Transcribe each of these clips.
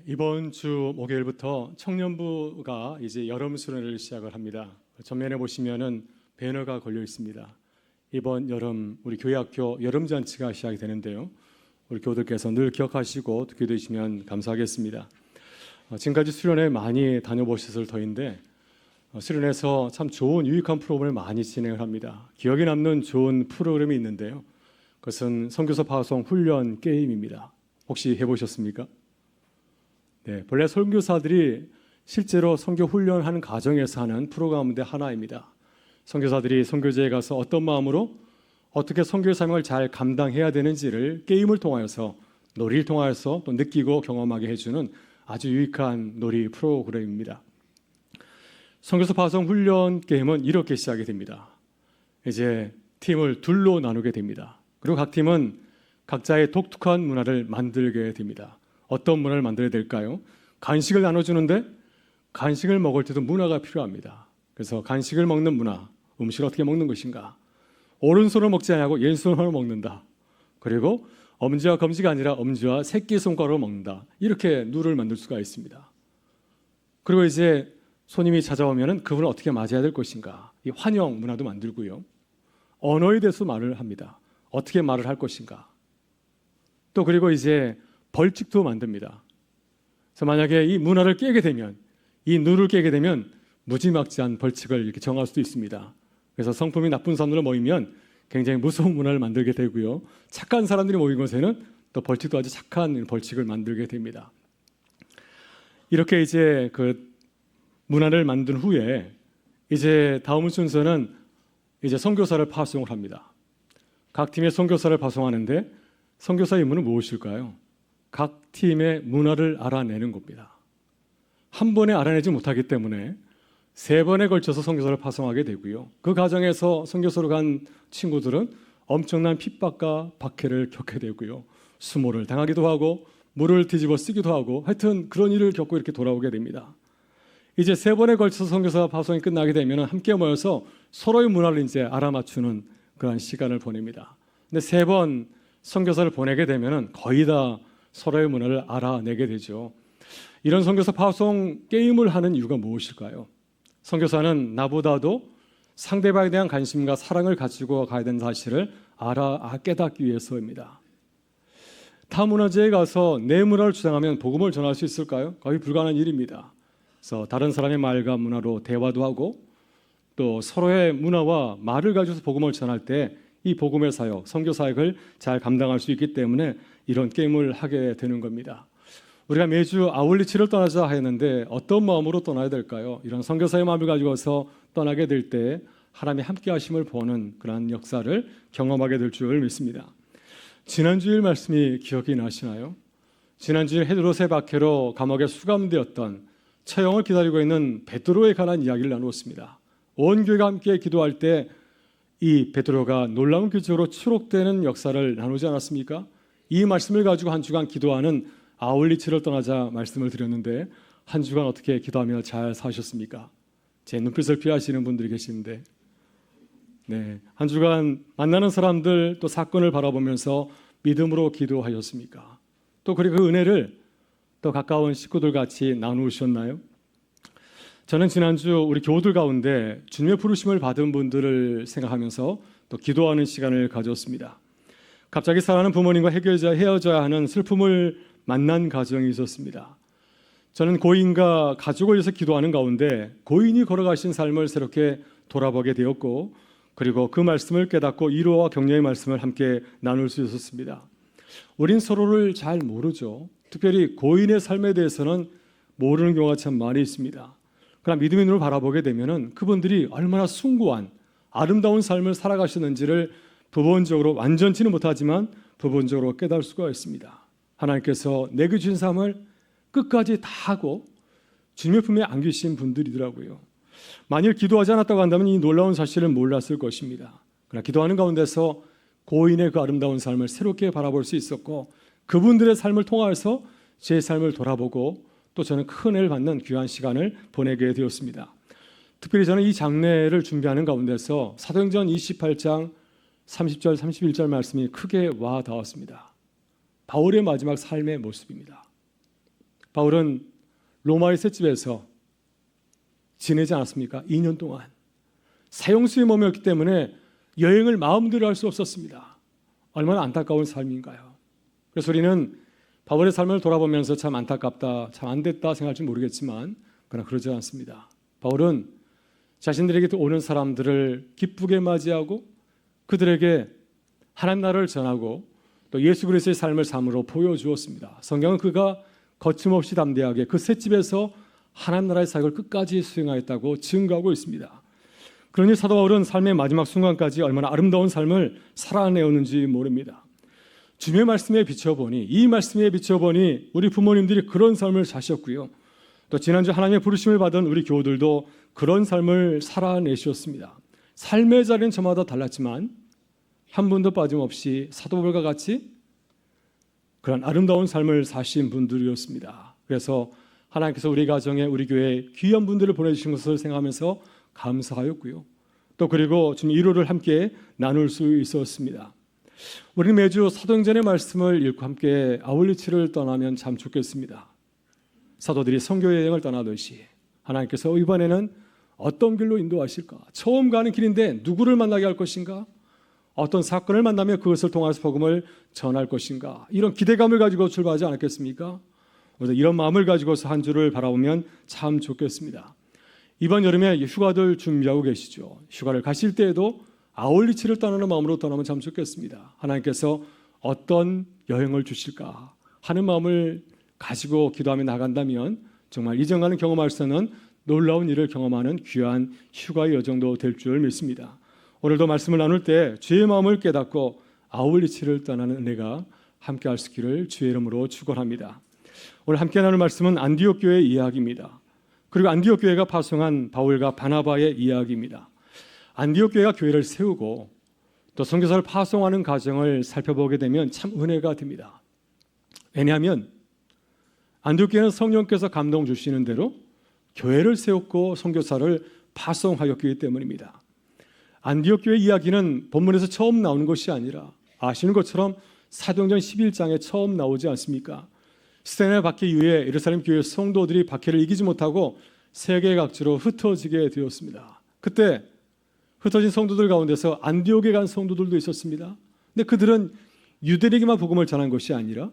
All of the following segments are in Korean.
이번 주 목요일부터 청년부가 이제 여름 수련회를 시작을 합니다. 전면에 보시면은 배너가 걸려 있습니다. 이번 여름 우리 교회학교 여름 잔치가 시작이 되는데요. 우리 교우들께서 늘 기억하시고 듣게 되시면 감사하겠습니다. 지금까지 수련회 많이 다녀보셨을 터인데 수련회에서 참 좋은 유익한 프로그램을 많이 진행을 합니다. 기억에 남는 좋은 프로그램이 있는데요. 그것은 선교사 파송 훈련 게임입니다. 혹시 해보셨습니까? 네, 본래 선교사들이 실제로 선교 훈련하는 과정에서 하는 프로그램 가운데 하나입니다. 선교사들이 선교지에 가서 어떤 마음으로 어떻게 선교의 사명을 잘 감당해야 되는지를 게임을 통하여서 놀이를 통하여서 또 느끼고 경험하게 해주는 아주 유익한 놀이 프로그램입니다. 선교사 파송 훈련 게임은 이렇게 시작이 됩니다. 이제 팀을 둘로 나누게 됩니다. 그리고 각 팀은 각자의 독특한 문화를 만들게 됩니다. 어떤 문화를 만들어야 될까요? 간식을 나눠주는데 간식을 먹을 때도 문화가 필요합니다. 그래서 간식을 먹는 문화, 음식을 어떻게 먹는 것인가? 오른손을 먹지 않고 왼손으로 먹는다. 그리고 엄지와 검지가 아니라 엄지와 새끼손가락으로 먹는다. 이렇게 룰을 만들 수가 있습니다. 그리고 이제 손님이 찾아오면 그분을 어떻게 맞아야 될 것인가? 이 환영 문화도 만들고요. 언어에 대해서 말을 합니다. 어떻게 말을 할 것인가? 또 그리고 이제 벌칙도 만듭니다. 그래서 만약에 이 문화를 깨게 되면, 이 룰을 깨게 되면 무지막지한 벌칙을 이렇게 정할 수도 있습니다. 그래서 성품이 나쁜 사람들로 모이면 굉장히 무서운 문화를 만들게 되고요. 착한 사람들이 모인 곳에는 또 벌칙도 아주 착한 벌칙을 만들게 됩니다. 이렇게 이제 그 문화를 만든 후에 이제 다음 순서는 이제 선교사를 파송을 합니다. 각 팀의 선교사를 파송하는데 선교사의 임무는 무엇일까요? 각 팀의 문화를 알아내는 겁니다. 한 번에 알아내지 못하기 때문에 3번에 걸쳐서 선교사를 파송하게 되고요. 그 과정에서 선교사로 간 친구들은 엄청난 핍박과 박해를 겪게 되고요. 수모를 당하기도 하고 물을 뒤집어 쓰기도 하고 하여튼 그런 일을 겪고 이렇게 돌아오게 됩니다. 이제 3번에 걸쳐서 선교사 파송이 끝나게 되면 함께 모여서 서로의 문화를 이제 알아맞추는 그런 시간을 보냅니다. 근데 3번 선교사를 보내게 되면 거의 다 서로의 문화를 알아내게 되죠. 이런 선교사 파송 게임을 하는 이유가 무엇일까요? 선교사는 나보다도 상대방에 대한 관심과 사랑을 가지고 가야 되는 사실을 깨닫기 위해서입니다. 타 문화재에 가서 내 문화를 주장하면 복음을 전할 수 있을까요? 거의 불가능한 일입니다. 그래서 다른 사람의 말과 문화로 대화도 하고 또 서로의 문화와 말을 가지고서 복음을 전할 때 이 복음의 사역, 선교 사역을 잘 감당할 수 있기 때문에 이런 게임을 하게 되는 겁니다. 우리가 매주 아울리치를 떠나자 하였는데 어떤 마음으로 떠나야 될까요? 이런 선교사의 마음을 가지고서 떠나게 될 때 하나님의 함께 하심을 보는 그런 역사를 경험하게 될 줄 믿습니다. 지난주일 말씀이 기억이 나시나요? 지난주일 헤드롯의 박해로 감옥에 수감되었던 처형을 기다리고 있는 베드로에 관한 이야기를 나누었습니다. 온 교회가 함께 기도할 때 이 베드로가 놀라운 기적으로 추록되는 역사를 나누지 않았습니까? 이 말씀을 가지고 한 주간 기도하는 아울리치를 떠나자 말씀을 드렸는데 한 주간 어떻게 기도하며 잘 사셨습니까? 제 눈빛을 피하시는 분들이 계시는데 네, 한 주간 만나는 사람들 또 사건을 바라보면서 믿음으로 기도하셨습니까? 또 그리고 그 은혜를 또 가까운 식구들 같이 나누셨나요? 저는 지난주 우리 교우들 가운데 주님의 부르심을 받은 분들을 생각하면서 또 기도하는 시간을 가졌습니다. 갑자기 사랑하는 부모님과 헤어져야 하는 슬픔을 만난 가정이 있었습니다. 저는 고인과 가족을 위해서 기도하는 가운데 고인이 걸어가신 삶을 새롭게 돌아보게 되었고 그리고 그 말씀을 깨닫고 위로와 격려의 말씀을 함께 나눌 수 있었습니다. 우린 서로를 잘 모르죠. 특별히 고인의 삶에 대해서는 모르는 경우가 참 많이 있습니다. 그러나 믿음의 눈으로 바라보게 되면 그분들이 얼마나 숭고한 아름다운 삶을 살아가셨는지를 부분적으로 완전치는 못하지만 부분적으로 깨달을 수가 있습니다. 하나님께서 내게 주신 삶을 끝까지 다 하고 주님의 품에 안기신 분들이더라고요. 만일 기도하지 않았다고 한다면 이 놀라운 사실을 몰랐을 것입니다. 그러나 기도하는 가운데서 고인의 그 아름다운 삶을 새롭게 바라볼 수 있었고 그분들의 삶을 통해서 제 삶을 돌아보고 또 저는 큰 은혜를 받는 귀한 시간을 보내게 되었습니다. 특별히 저는 이 장례를 준비하는 가운데서 사도행전 28장 30절 31절 말씀이 크게 와 닿았습니다. 바울의 마지막 삶의 모습입니다. 바울은 로마의 셋집에서 지내지 않았습니까? 2년 동안 사형수에 머물렀기 때문에 여행을 마음대로 할 수 없었습니다. 얼마나 안타까운 삶인가요? 그래서 우리는 바울의 삶을 돌아보면서 참 안타깝다, 참 안 됐다 생각할지 모르겠지만 그러나 그러지 않습니다. 바울은 자신들에게 오는 사람들을 기쁘게 맞이하고 그들에게 하나님 나라를 전하고 또 예수 그리스도의 삶을 삶으로 보여주었습니다. 성경은 그가 거침없이 담대하게 그 셋집에서 하나님 나라의 사역을 끝까지 수행하였다고 증거하고 있습니다. 그러니 사도 바울은 삶의 마지막 순간까지 얼마나 아름다운 삶을 살아내었는지 모릅니다. 주님의 말씀에 비춰보니, 이 말씀에 비춰보니 우리 부모님들이 그런 삶을 사셨고요. 또 지난주 하나님의 부르심을 받은 우리 교우들도 그런 삶을 살아내셨습니다. 삶의 자리는 저마다 달랐지만 한 분도 빠짐없이 사도 바울과 같이 그런 아름다운 삶을 사신 분들이었습니다. 그래서 하나님께서 우리 가정에 우리 교회에 귀한 분들을 보내주신 것을 생각하면서 감사하였고요. 또 그리고 주님 위로를 함께 나눌 수 있었습니다. 우리는 매주 사도행전의 말씀을 읽고 함께 아울리치를 떠나면 참 좋겠습니다. 사도들이 선교 여행을 떠나듯이 하나님께서 이번에는 어떤 길로 인도하실까? 처음 가는 길인데 누구를 만나게 할 것인가? 어떤 사건을 만나며 그것을 통해서 복음을 전할 것인가? 이런 기대감을 가지고 출발하지 않았겠습니까? 그래서 이런 마음을 가지고서 한 주를 바라보면 참 좋겠습니다. 이번 여름에 휴가들 준비하고 계시죠. 휴가를 가실 때에도 아울리치를 떠나는 마음으로 떠나면 참 좋겠습니다. 하나님께서 어떤 여행을 주실까 하는 마음을 가지고 기도하며 나간다면 정말 이전과는 경험할 수 없는 놀라운 일을 경험하는 귀한 휴가의 여정도 될 줄 믿습니다. 오늘도 말씀을 나눌 때 주의 마음을 깨닫고 아울리치를 떠나는 은혜가 함께 할 수 있기를 주의 이름으로 축원합니다. 오늘 함께 나눌 말씀은 안디옥 교회의 이야기입니다. 그리고 안디옥 교회가 파송한 바울과 바나바의 이야기입니다. 안디옥 교회가 교회를 세우고 또 선교사를 파송하는 과정을 살펴보게 되면 참 은혜가 됩니다. 왜냐하면 안디옥 교회는 성령께서 감동 주시는 대로 교회를 세웠고 선교사를 파송하였기 때문입니다. 안디옥 교회 이야기는 본문에서 처음 나오는 것이 아니라 아시는 것처럼 사도행전 11장에 처음 나오지 않습니까? 스테네 박해 이후에 예루살렘 교회 성도들이 박해를 이기지 못하고 세계 각지로 흩어지게 되었습니다. 그때 흩어진 성도들 가운데서 안디옥에 간 성도들도 있었습니다. 근데 그들은 유대인에게만 복음을 전한 것이 아니라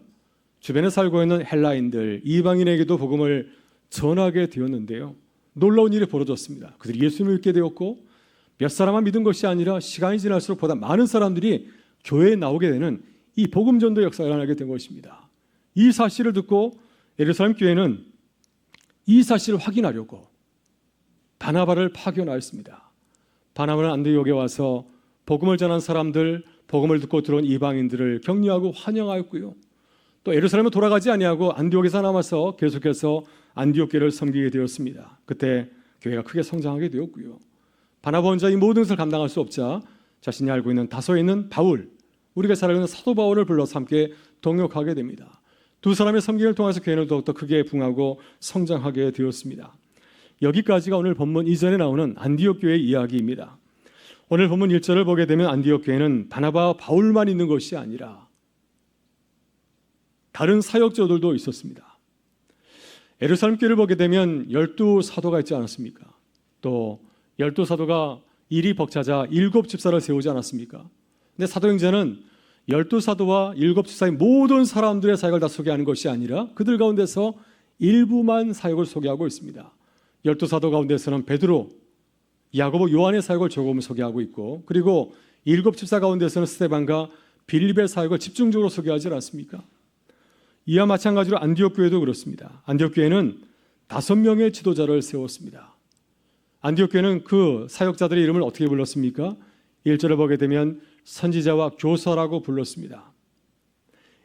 주변에 살고 있는 헬라인들, 이방인에게도 복음을 전하게 되었는데요. 놀라운 일이 벌어졌습니다. 그들이 예수님을 믿게 되었고 몇 사람만 믿은 것이 아니라 시간이 지날수록 보다 많은 사람들이 교회에 나오게 되는 이 복음 전도 역사가 일어나게 된 것입니다. 이 사실을 듣고 예루살렘 교회는 이 사실을 확인하려고 바나바를 파견하였습니다. 바나바는 안디옥에 와서 복음을 전한 사람들, 복음을 듣고 들어온 이방인들을 격려하고 환영하였고요. 또 예루살렘에 돌아가지 아니하고 안디옥에서 남아서 계속해서 안디옥 교회를 섬기게 되었습니다. 그때 교회가 크게 성장하게 되었고요. 바나바 혼자 이 모든 것을 감당할 수 없자 자신이 알고 있는 다소에 있는 바울, 우리가 잘 알고 있는 사도 바울을 불러서 함께 동역하게 됩니다. 두 사람의 섬김을 통해서 교회는 더욱더 크게 붕하고 성장하게 되었습니다. 여기까지가 오늘 본문 이전에 나오는 안디옥 교회의 이야기입니다. 오늘 본문 1절을 보게 되면 안디옥 교회는 바나바와 바울만 있는 것이 아니라 다른 사역자들도 있었습니다. 예루살렘 교회를 보게 되면 12사도가 있지 않았습니까? 또 12사도가 일이 벅차자 7집사를 세우지 않았습니까? 근데 사도행전은 12사도와 7집사의 모든 사람들의 사역을 다 소개하는 것이 아니라 그들 가운데서 일부만 사역을 소개하고 있습니다. 12사도 가운데서는 베드로, 야고보, 요한의 사역을 조금 소개하고 있고 그리고 7집사 가운데서는 스데반과 빌립의 사역을 집중적으로 소개하지 않습니까? 이와 마찬가지로 안디옥 교회도 그렇습니다. 안디옥 교회는 5명의 지도자를 세웠습니다. 안디옥 교회는 그 사역자들의 이름을 어떻게 불렀습니까? 1절을 보게 되면 선지자와 교사라고 불렀습니다.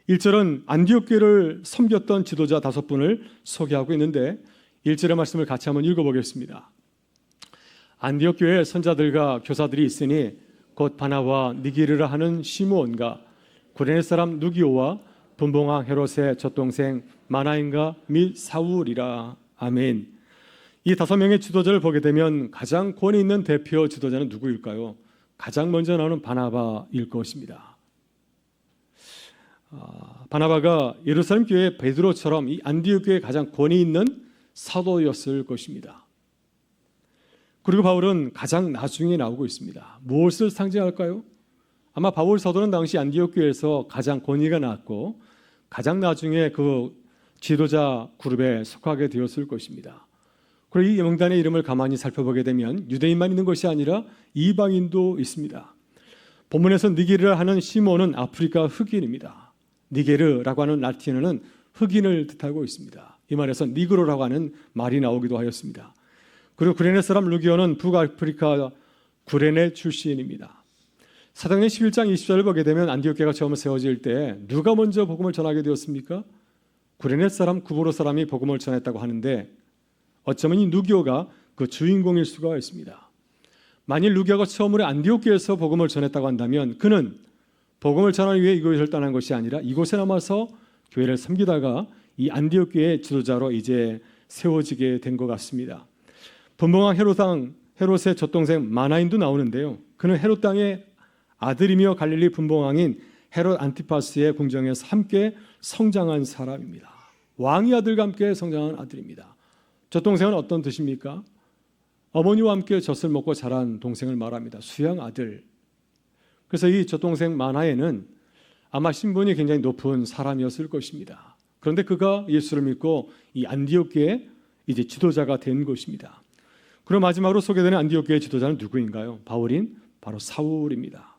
1절은 안디옥 교회를 섬겼던 지도자 5분을 소개하고 있는데 1절의 말씀을 같이 한번 읽어보겠습니다. 안디옥 교회에 선자들과 교사들이 있으니 곧 바나바와 니기르라 하는 시므온과 구레네 사람 누기오와 분봉왕 헤롯의 젖동생 마나인과 및 사울이라. 아멘. 이 5명의 지도자를 보게 되면 가장 권위 있는 대표 지도자는 누구일까요? 가장 먼저 나오는 바나바일 것입니다. 바나바가 예루살렘 교회 베드로처럼 이 안디옥 교회에 가장 권위 있는 사도였을 것입니다. 그리고 바울은 가장 나중에 나오고 있습니다. 무엇을 상징할까요? 아마 바울 사도는 당시 안디옥 교회에서 가장 권위가 낮고 가장 나중에 그 지도자 그룹에 속하게 되었을 것입니다. 그리고 이 명단의 이름을 가만히 살펴보게 되면 유대인만 있는 것이 아니라 이방인도 있습니다. 본문에서 니게르라 하는 시몬은 아프리카 흑인입니다. 니게르라고 하는 라틴어는 흑인을 뜻하고 있습니다. 이 말에서 니그로라고 하는 말이 나오기도 하였습니다. 그리고 구레네 사람 루기오는 북아프리카 구레네 출신입니다. 사도행전 11장 20절을 보게 되면 안디옥 교회가 처음 세워질 때 누가 먼저 복음을 전하게 되었습니까? 구레네 사람 구브로 사람이 복음을 전했다고 하는데 어쩌면 이 루기오가 그 주인공일 수가 있습니다. 만일 루기오가 처음으로 안디옥 교회에서 복음을 전했다고 한다면 그는 복음을 전하기 위해 이곳을 떠난 것이 아니라 이곳에 남아서 교회를 섬기다가 이 안디옥 교회의 지도자로 이제 세워지게 된 것 같습니다. 분봉왕 헤롯의 젖동생 마나인도 나오는데요. 그는 헤롯 땅의 아들이며 갈릴리 분봉왕인 헤롯 안티파스의 궁정에서 함께 성장한 사람입니다. 왕의 아들과 함께 성장한 아들입니다. 젖동생은 어떤 뜻입니까? 어머니와 함께 젖을 먹고 자란 동생을 말합니다. 수양 아들. 그래서 이 젖동생 마나에는 아마 신분이 굉장히 높은 사람이었을 것입니다. 그런데 그가 예수를 믿고 이 안디옥 교회의 이제 지도자가 된 것입니다. 그리고 마지막으로 소개되는 안디옥 교회의 지도자는 누구인가요? 바울인 바로 사울입니다.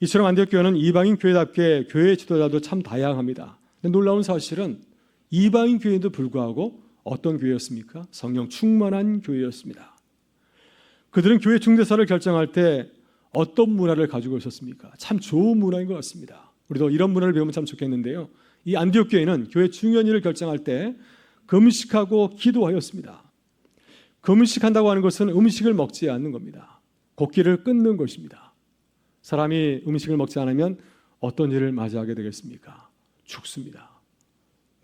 이처럼 안디옥 교회는 이방인 교회답게 교회의 지도자도 참 다양합니다. 근데 놀라운 사실은 이방인 교회에도 불구하고 어떤 교회였습니까? 성령 충만한 교회였습니다. 그들은 교회 중대사를 결정할 때 어떤 문화를 가지고 있었습니까? 참 좋은 문화인 것 같습니다. 우리도 이런 문화를 배우면 참 좋겠는데요. 이 안디옥 교회는 교회 중요한 일을 결정할 때 금식하고 기도하였습니다. 금식한다고 하는 것은 음식을 먹지 않는 겁니다. 곡기를 끊는 것입니다. 사람이 음식을 먹지 않으면 어떤 일을 맞이하게 되겠습니까? 죽습니다.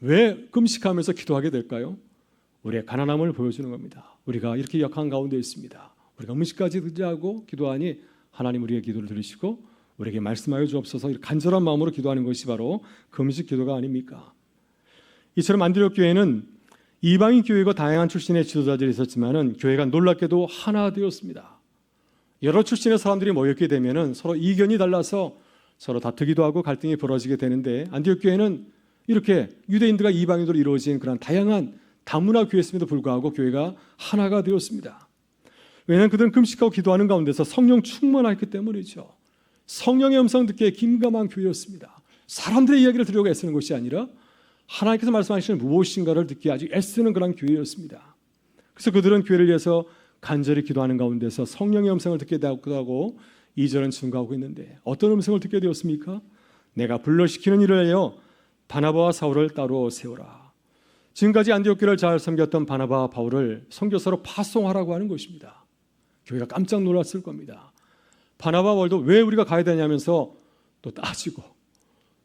왜 금식하면서 기도하게 될까요? 우리의 가난함을 보여주는 겁니다. 우리가 이렇게 역한 가운데 있습니다. 우리가 음식까지 의지하고 기도하니 하나님 우리의 기도를 들으시고 우리에게 말씀하여 주옵소서 간절한 마음으로 기도하는 것이 바로 금식 기도가 아닙니까? 이처럼 안디옥 교회는 이방인 교회가 다양한 출신의 지도자들이 있었지만은 교회가 놀랍게도 하나 되었습니다. 여러 출신의 사람들이 모였게 되면은 서로 이견이 달라서 서로 다투기도 하고 갈등이 벌어지게 되는데 안디옥 교회는 이렇게 유대인들과 이방인으로 이루어진 그런 다양한 다문화 교회였음에도 불구하고 교회가 하나가 되었습니다. 왜냐하면 그들은 금식하고 기도하는 가운데서 성령 충만했기 때문이죠. 성령의 음성 듣기에 긴감한 교회였습니다. 사람들의 이야기를 들으려고 애쓰는 것이 아니라 하나님께서 말씀하시는 무엇인가를 듣기 아주 애쓰는 그런 교회였습니다. 그래서 그들은 교회를 위해서 간절히 기도하는 가운데서 성령의 음성을 듣게 되었기도 하고 2절은 증거하고 있는데 어떤 음성을 듣게 되었습니까? 내가 불러시키는 일을 하여 바나바와 사울을 따로 세우라. 지금까지 안디옥 교회를 잘 섬겼던 바나바와 바울을 선교사로 파송하라고 하는 것입니다. 교회가 깜짝 놀랐을 겁니다. 바나바와 바울도 왜 우리가 가야 되냐면서 또 따지고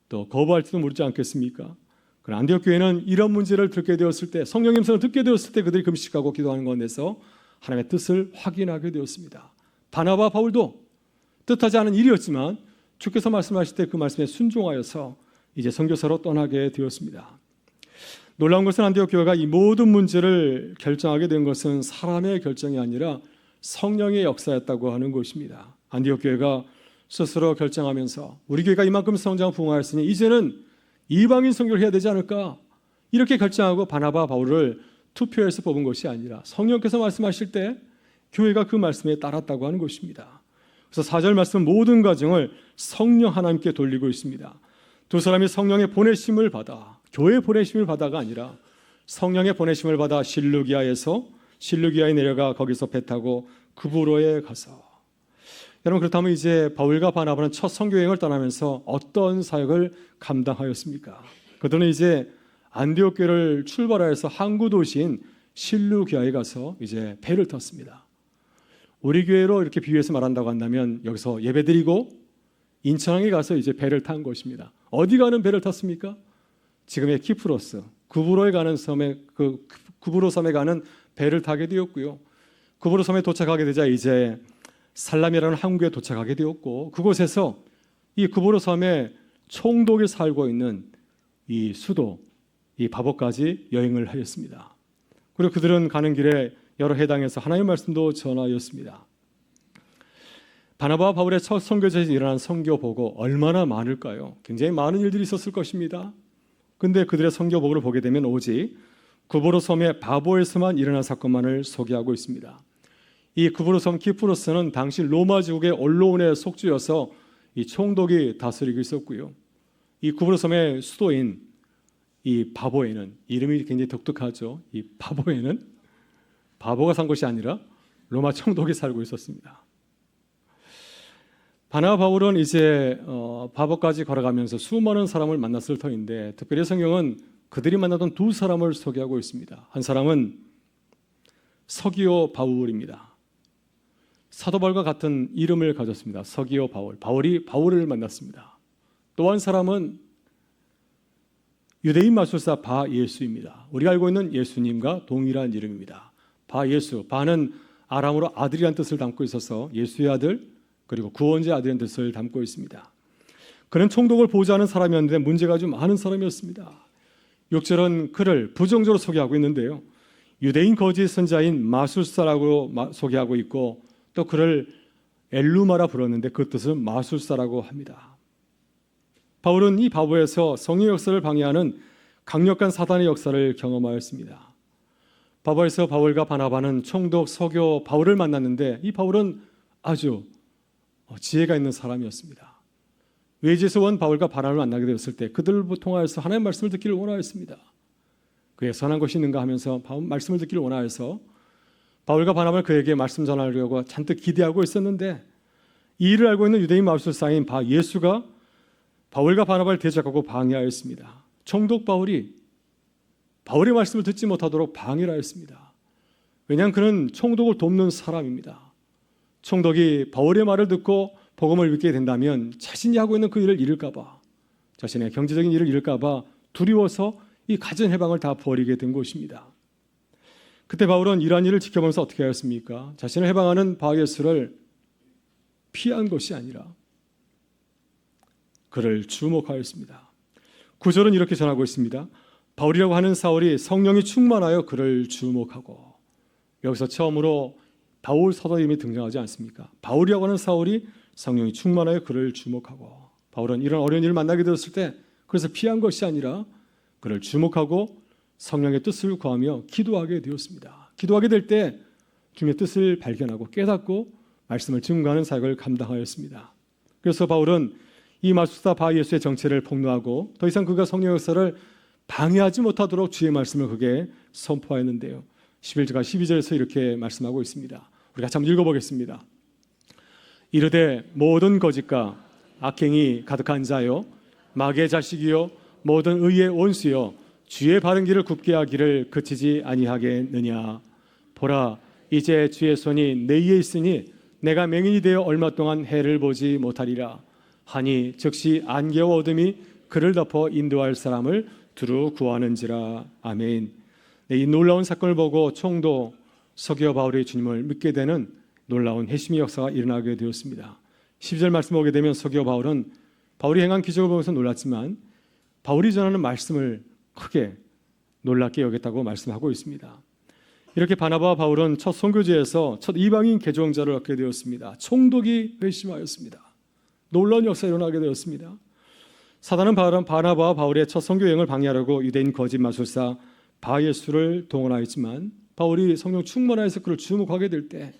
또 거부할지도 모르지 않겠습니까? 그러나 안디옥 교회는 이런 문제를 듣게 되었을 때 성령의 음성을 듣게 되었을 때 그들이 금식하고 기도하는 가운데서 하나님의 뜻을 확인하게 되었습니다. 바나바와 바울도 뜻하지 않은 일이었지만 주께서 말씀하실 때 그 말씀에 순종하여서 이제 선교사로 떠나게 되었습니다. 놀라운 것은 안디옥 교회가 이 모든 문제를 결정하게 된 것은 사람의 결정이 아니라 성령의 역사였다고 하는 것입니다. 안디옥 교회가 스스로 결정하면서 우리 교회가 이만큼 성장 부흥하였으니 이제는 이방인 선교를 해야 되지 않을까 이렇게 결정하고 바나바 바울을 투표해서 뽑은 것이 아니라 성령께서 말씀하실 때 교회가 그 말씀에 따랐다고 하는 것입니다. 그래서 4절 말씀 모든 과정을 성령 하나님께 돌리고 있습니다. 두 사람이 성령의 보내심을 받아 교회 보내심을 받아가 아니라 성령의 보내심을 받아 실루기아에 내려가 거기서 배 타고 구브로에 가서 여러분 그렇다면 이제 바울과 바나바는 첫 선교 여행을 떠나면서 어떤 사역을 감당하였습니까? 그들은 이제 안디옥 교회를 출발하여서 항구 도시인 실루기아에 가서 이제 배를 탔습니다. 우리 교회로 이렇게 비유해서 말한다고 한다면 여기서 예배드리고 인천항에 가서 이제 배를 탄 것입니다. 어디 가는 배를 탔습니까? 지금의 키프로스 구브로에 가는 섬에 구브로 섬에 가는 배를 타게 되었고요. 구브로 섬에 도착하게 되자 이제 살람이라는 항구에 도착하게 되었고 그곳에서 이 구브로 섬에 총독이 살고 있는 이 수도 이 바보까지 여행을 하였습니다. 그리고 그들은 가는 길에 여러 해당에서 하나님의 말씀도 전하였습니다. 바나바와 바울의 첫 선교지에서 일어난 선교보고 얼마나 많을까요? 굉장히 많은 일들이 있었을 것입니다. 근데 그들의 선교보고를 보게 되면 오직 구브로 섬의 바보에서만 일어난 사건만을 소개하고 있습니다. 이 구브로 섬 키프로스는 당시 로마 제국의 언론의 속주여서 이 총독이 다스리고 있었고요. 이 구브로 섬의 수도인 이 바보에는, 이름이 굉장히 독특하죠. 이 바보에는 바보가 산 것이 아니라 로마 총독이 살고 있었습니다. 바나바 바울은 이제 바보까지 걸어가면서 수많은 사람을 만났을 터인데, 특별히 성경은 그들이 만나던 두 사람을 소개하고 있습니다. 한 사람은 서기오 바울입니다. 사도 바울과 같은 이름을 가졌습니다. 서기오 바울. 바울이 바울을 만났습니다. 또 한 사람은 유대인 마술사 바예수입니다. 우리가 알고 있는 예수님과 동일한 이름입니다. 바예수. 바는 아람어로 아들이란 뜻을 담고 있어서 예수의 아들, 그리고 구원자의 아들이란 뜻을 담고 있습니다. 그는 총독을 보좌하는 사람이었는데 문제가 좀 많은 사람이었습니다. 6절은 그를 부정적으로 소개하고 있는데요. 유대인 거짓 선자인 마술사라고 소개하고 있고, 또 그를 엘루마라 불렀는데 그 뜻은 마술사라고 합니다. 바울은 이 바보에서 성령 역사를 방해하는 강력한 사단의 역사를 경험하였습니다. 바보에서 바울과 바나바는 총독 서교 바울을 만났는데, 이 바울은 아주 지혜가 있는 사람이었습니다. 외지에서 온 바울과 바나바를 만나게 되었을 때 그들을 통하여서 하나님의 말씀을 듣기를 원하였습니다. 그의 선한 것이 있는가 하면서 말씀을 듣기를 원하여서 바울과 바나바는 그에게 말씀 전하려고 잔뜩 기대하고 있었는데, 이 일을 알고 있는 유대인 마술사인 바예수가 바울과 바나바를 대적하고 방해하였습니다. 총독 바울이 바울의 말씀을 듣지 못하도록 방해를 하였습니다. 왜냐하면 그는 총독을 돕는 사람입니다. 총독이 바울의 말을 듣고 복음을 믿게 된다면 자신이 하고 있는 그 일을 잃을까 봐, 자신의 경제적인 일을 잃을까 봐 두려워서 이 가진 해방을 다 버리게 된 것입니다. 그때 바울은 이러한 일을 지켜보면서 어떻게 하였습니까? 자신을 해방하는 바예수를 피한 것이 아니라 그를 주목하였습니다. 9절은 이렇게 전하고 있습니다. 바울이라고 하는 사울이 성령이 충만하여 그를 주목하고, 여기서 처음으로 바울 사도 이름이 등장하지 않습니까? 바울이라고 하는 사울이 성령이 충만하여 그를 주목하고, 바울은 이런 어려운 일을 만나게 되었을 때 그래서 피한 것이 아니라 그를 주목하고 성령의 뜻을 구하며 기도하게 되었습니다. 기도하게 될 때 주님의 뜻을 발견하고 깨닫고 말씀을 증거하는 사역을 감당하였습니다. 그래서 바울은 이 마술사 바예수의 정체를 폭로하고 더 이상 그가 성령 역사를 방해하지 못하도록 주의 말씀을 그에게 선포하였는데요. 11절과 12절에서 이렇게 말씀하고 있습니다. 우리 같이 한번 읽어보겠습니다. 이르되 모든 거짓과 악행이 가득한 자요 마귀의 자식이요 모든 의의 원수요 주의 바른 길을 굽게 하기를 그치지 아니하겠느냐. 보라 이제 주의 손이 내 위에 있으니 내가 맹인이 되어 얼마 동안 해를 보지 못하리라 하니 즉시 안개와 어둠이 그를 덮어 인도할 사람을 두루 구하는지라. 아멘. 네, 이 놀라운 사건을 보고 총독 서기오 바울이 주님을 믿게 되는 놀라운 회심의 역사가 일어나게 되었습니다. 10절 말씀 보게 되면 서기오 바울은 바울이 행한 기적을 보면서 놀랐지만 바울이 전하는 말씀을 크게 놀랍게 여겼다고 말씀하고 있습니다. 이렇게 바나바와 바울은 첫 선교지에서 첫 이방인 개종자를 얻게 되었습니다. 총독이 회심하였습니다. 놀라운 역사가 일어나게 되었습니다. 사단은 바나바와 바울의 첫 선교 여행을 방해하려고 유대인 거짓 마술사 바예수를 동원하였지만 바울이 성령 충만하여서 그를 주목하게 될 때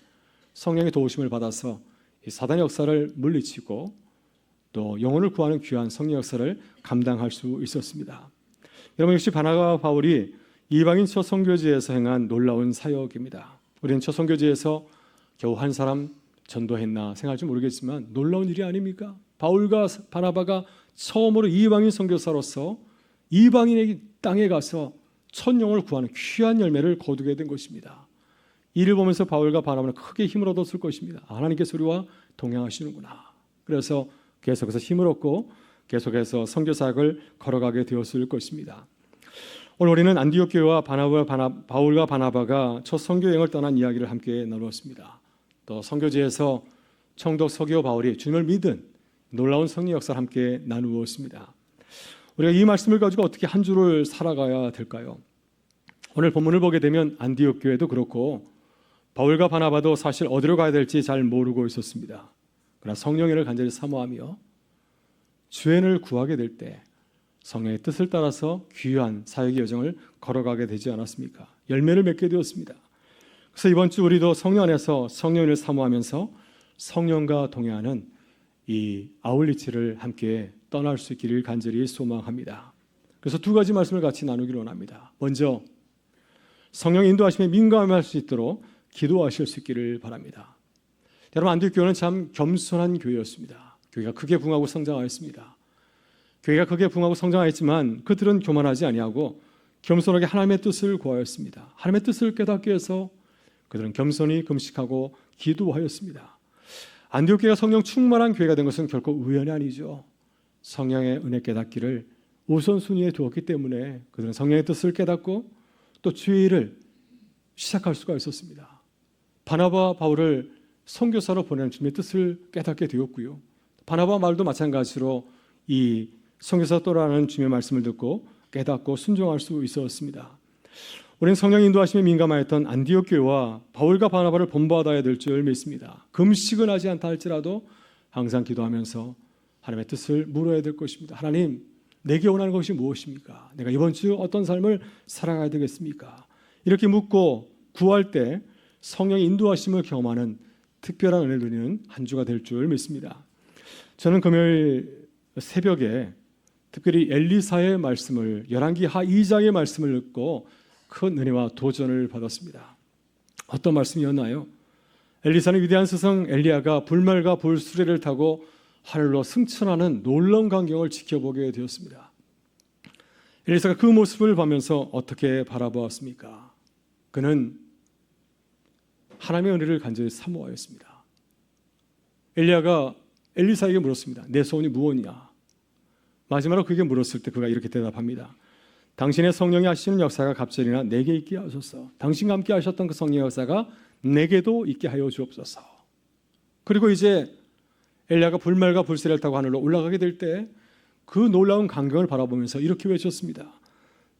성령의 도우심을 받아서 이 사단의 역사를 물리치고 또 영혼을 구하는 귀한 성령 역사를 감당할 수 있었습니다. 여러분, 역시 바나바와 바울이 이방인 첫 선교지에서 행한 놀라운 사역입니다. 우리는 첫 선교지에서 겨우 한 사람 전도했나 생각할지 모르겠지만 놀라운 일이 아닙니까? 바울과 바나바가 처음으로 이방인 선교사로서 이방인의 땅에 가서 첫 영혼을 구하는 귀한 열매를 거두게 된 것입니다. 이를 보면서 바울과 바나바는 크게 힘을 얻었을 것입니다. 하나님께서 우리와 동행하시는구나. 그래서 계속해서 힘을 얻고 계속해서 선교 사역을 걸어가게 되었을 것입니다. 오늘 우리는 안디옥 교회와 바울과 바나바가 첫 선교 여행을 떠난 이야기를 함께 나누었습니다. 또 선교지에서 총독 서기오 바울이 주님을 믿은 놀라운 성령 역사를 함께 나누었습니다. 우리가 이 말씀을 가지고 어떻게 한 주를 살아가야 될까요? 오늘 본문을 보게 되면 안디옥 교회도 그렇고 바울과 바나바도 사실 어디로 가야 될지 잘 모르고 있었습니다. 그러나 성령을 간절히 사모하며 주연을 구하게 될 때 성령의 뜻을 따라서 귀한 사역의 여정을 걸어가게 되지 않았습니까? 열매를 맺게 되었습니다. 그래서 이번 주 우리도 성령 안에서 성령을 사모하면서 성령과 동행하는 이 아울리치를 함께 떠날 수 있기를 간절히 소망합니다. 그래서 두 가지 말씀을 같이 나누기를 원합니다. 먼저 성령 인도하심에 민감할 수 있도록 기도하실 수 있기를 바랍니다. 여러분, 안디옥 교회는 참 겸손한 교회였습니다. 교회가 크게 붕하고 성장하였습니다. 교회가 크게 붕하고 성장하였지만 그들은 교만하지 아니하고 겸손하게 하나님의 뜻을 구하였습니다. 하나님의 뜻을 깨닫기 위해서 그들은 겸손히 금식하고 기도하였습니다. 안디옥 교회가 성령 충만한 교회가 된 것은 결코 우연이 아니죠. 성령의 은혜 깨닫기를 우선순위에 두었기 때문에 그들은 성령의 뜻을 깨닫고 또 주의 일을 시작할 수가 있었습니다. 바나바 바울을 선교사로 보내는 주님의 뜻을 깨닫게 되었고요. 바나바 말도 마찬가지로 이 선교사 떠나는 주님의 말씀을 듣고 깨닫고 순종할 수 있었습니다. 우리는 성령 인도하심에 민감하였던 안디옥 교회와 바울과 바나바를 본받아야 될 줄 믿습니다. 금식은 하지 않다 할지라도 항상 기도하면서 하나님의 뜻을 물어야 될 것입니다. 하나님, 내게 원하는 것이 무엇입니까? 내가 이번 주 어떤 삶을 살아가야 되겠습니까? 이렇게 묻고 구할 때 성령의 인도하심을 경험하는 특별한 은혜를 누리는 한 주가 될 줄 믿습니다. 저는 금요일 새벽에 특별히 엘리사의 말씀을 열왕기 하 2장의 말씀을 읽고 큰 은혜와 도전을 받았습니다. 어떤 말씀이었나요? 엘리사는 위대한 스승 엘리야가 불말과 불수레를 타고 하늘로 승천하는 놀라운 광경을 지켜보게 되었습니다. 엘리사가 그 모습을 보면서 어떻게 바라보았습니까? 그는 하나님의 은혜를 간절히 사모하였습니다. 엘리야가 엘리사에게 물었습니다. 내 소원이 무엇이냐? 마지막으로 그에게 물었을 때 그가 이렇게 대답합니다. 당신의 성령이 하시는 역사가 갑절이나 내게 있게 하소서. 당신과 함께 하셨던 그 성령의 역사가 내게도 있게 하여 주옵소서. 그리고 이제 엘리야가 불말과 불새를 타고 하늘로 올라가게 될 때 그 놀라운 광경을 바라보면서 이렇게 외쳤습니다.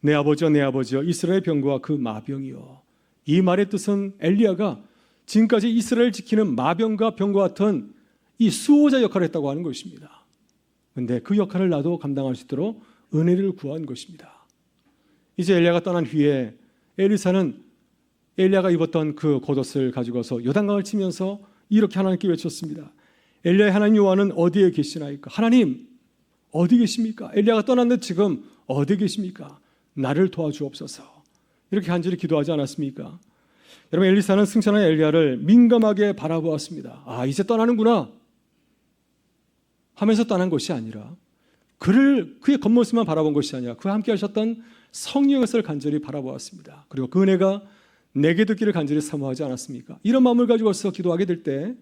내 아버지여 내 아버지여 이스라엘 병거와 그 마병이여. 이 말의 뜻은 엘리야가 지금까지 이스라엘 지키는 마병과 병과 같은 이 수호자 역할을 했다고 하는 것입니다. 그런데 그 역할을 나도 감당할 수 있도록 은혜를 구한 것입니다. 이제 엘리야가 떠난 후에 엘리사는 엘리야가 입었던 그 겉옷을 가지고서 요단강을 치면서 이렇게 하나님께 외쳤습니다. 엘리야의 하나님 여호와는 어디에 계시나이까? 하나님 어디 계십니까? 엘리야가 떠났는데 지금 어디 계십니까? 나를 도와주옵소서. 이렇게 간절히 기도하지 않았습니까? 여러분, 엘리사는 승천한 엘리야를 민감하게 바라보았습니다. 아, 이제 떠나는구나 하면서 떠난 것이 아니라 그의 겉모습만 바라본 것이 아니라 그와 함께 하셨던 성령의 것을 간절히 바라보았습니다. 그리고 그 은혜가 내게 듣기를 간절히 사모하지 않았습니까? 이런 마음을 가지고서 기도하게 될 때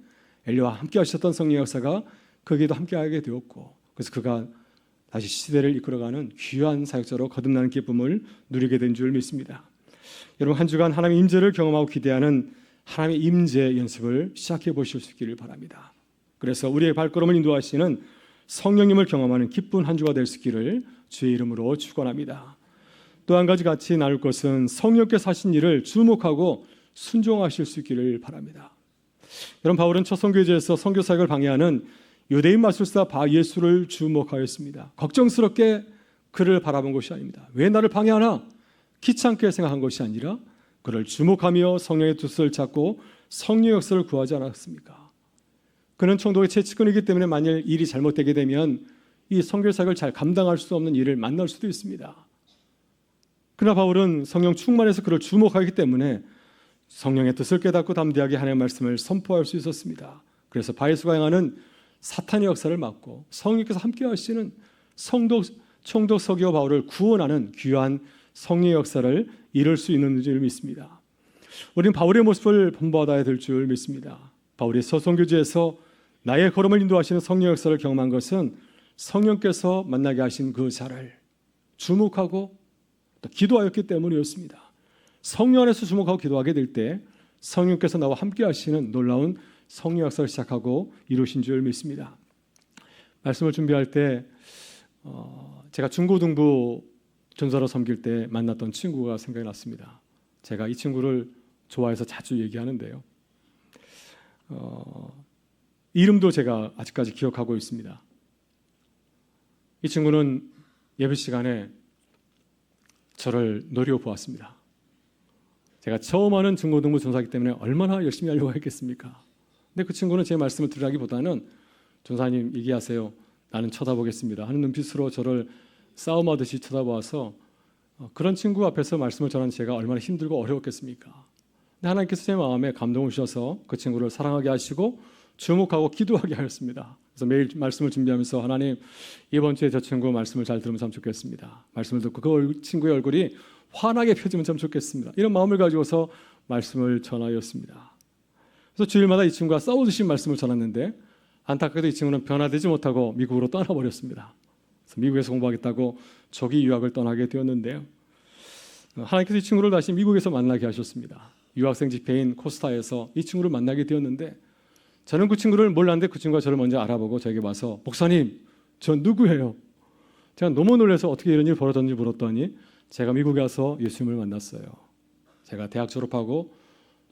엘리야와 함께 하셨던 성령의 역사가 그에게도 함께하게 되었고, 그래서 그가 다시 시대를 이끌어가는 귀한 사역자로 거듭나는 기쁨을 누리게 된 줄 믿습니다. 여러분, 한 주간 하나님의 임재를 경험하고 기대하는 하나님의 임재 연습을 시작해 보실 수 있기를 바랍니다. 그래서 우리의 발걸음을 인도하시는 성령님을 경험하는 기쁜 한 주가 될 수 있기를 주의 이름으로 축원합니다. 또 한 가지 같이 나눌 것은 성령께서 하신 일을 주목하고 순종하실 수 있기를 바랍니다. 여러분, 바울은 첫 선교지에서 선교 사역을 방해하는 유대인 마술사 바 예수를 주목하였습니다. 걱정스럽게 그를 바라본 것이 아닙니다. 왜 나를 방해하나? 귀찮게 생각한 것이 아니라 그를 주목하며 성령의 뜻을 찾고 성령의 역사를 구하지 않았습니까? 그는 총독의 채찍꾼이기 때문에 만일 일이 잘못되게 되면 이 선교 사역을 잘 감당할 수 없는 일을 만날 수도 있습니다. 그러나 바울은 성령 충만해서 그를 주목하기 때문에 성령의 뜻을 깨닫고 담대하게 하나님의 말씀을 선포할 수 있었습니다. 그래서 바예수가 행하는 사탄의 역사를 막고 성령께서 함께 하시는 총독 서기오 바울을 구원하는 귀한 성령의 역사를 이룰 수 있는 줄 믿습니다. 우리는 바울의 모습을 본받아야 될 줄 믿습니다. 바울이 서선교지에서 나의 걸음을 인도하시는 성령 역사를 경험한 것은 성령께서 만나게 하신 그 자를 주목하고 또 기도하였기 때문이었습니다. 성령 안에서 주목하고 기도하게 될 때 성령께서 나와 함께 하시는 놀라운 성령 역사를 시작하고 이루신 줄 믿습니다. 말씀을 준비할 때 제가 중고등부 전사로 섬길 때 만났던 친구가 생각이 났습니다. 제가 이 친구를 좋아해서 자주 얘기하는데요. 이름도 제가 아직까지 기억하고 있습니다. 이 친구는 예배 시간에 저를 노려보았습니다. 제가 처음 하는 중고등부 전사이기 때문에 얼마나 열심히 하려고 했겠습니까? 근데 그 친구는 제 말씀을 들으라기보다는 전사님 얘기하세요. 나는 쳐다보겠습니다 하는 눈빛으로 저를 싸움하듯이 쳐다보아서 그런 친구 앞에서 말씀을 전하는 제가 얼마나 힘들고 어려웠겠습니까? 근데 하나님께서 제 마음에 감동을 주셔서 그 친구를 사랑하게 하시고 주목하고 기도하게 하였습니다. 그래서 매일 말씀을 준비하면서 하나님 이번 주에 저 친구 말씀을 잘 들으면 참 좋겠습니다. 말씀을 듣고 그 친구의 얼굴이 환하게 펴지면 참 좋겠습니다. 이런 마음을 가지고서 말씀을 전하였습니다. 그래서 주일마다 이 친구가 싸우듯이 말씀을 전했는데 안타깝게도 이 친구는 변화되지 못하고 미국으로 떠나버렸습니다. 그래서 미국에서 공부하겠다고 조기 유학을 떠나게 되었는데요. 하나님께서 이 친구를 다시 미국에서 만나게 하셨습니다. 유학생 집회인 코스타에서 이 친구를 만나게 되었는데 저는 그 친구를 몰랐는데 그 친구가 저를 먼저 알아보고 저에게 와서 목사님, 저 누구예요? 제가 너무 놀라서 어떻게 이런 일이 벌어졌는지 물었더니 제가 미국에 와서 예수님을 만났어요. 제가 대학 졸업하고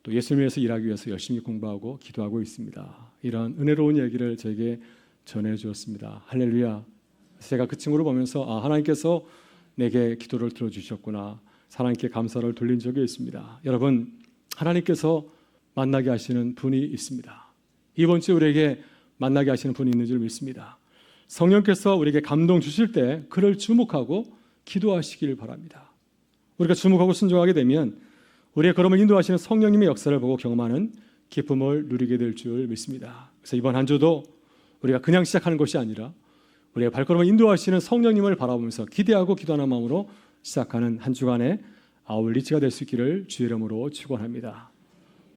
또 예수님을 위해서 일하기 위해서 열심히 공부하고 기도하고 있습니다. 이런 은혜로운 얘기를 저에게 전해주었습니다. 할렐루야. 제가 그 친구를 보면서 하나님께서 내게 기도를 들어주셨구나. 하나님께 감사를 돌린 적이 있습니다. 여러분, 하나님께서 만나게 하시는 분이 있습니다. 이번 주에 우리에게 만나게 하시는 분이 있는 줄 믿습니다. 성령께서 우리에게 감동 주실 때 그를 주목하고 기도하시길 바랍니다. 우리가 주목하고 순종하게 되면 우리의 걸음을 인도하시는 성령님의 역사를 보고 경험하는 기쁨을 누리게 될 줄 믿습니다. 그래서 이번 한 주도 우리가 그냥 시작하는 것이 아니라 우리의 발걸음을 인도하시는 성령님을 바라보면서 기대하고 기도하는 마음으로 시작하는 한 주간의 아울리치가 될 수 있기를 주의 이름으로 축원합니다.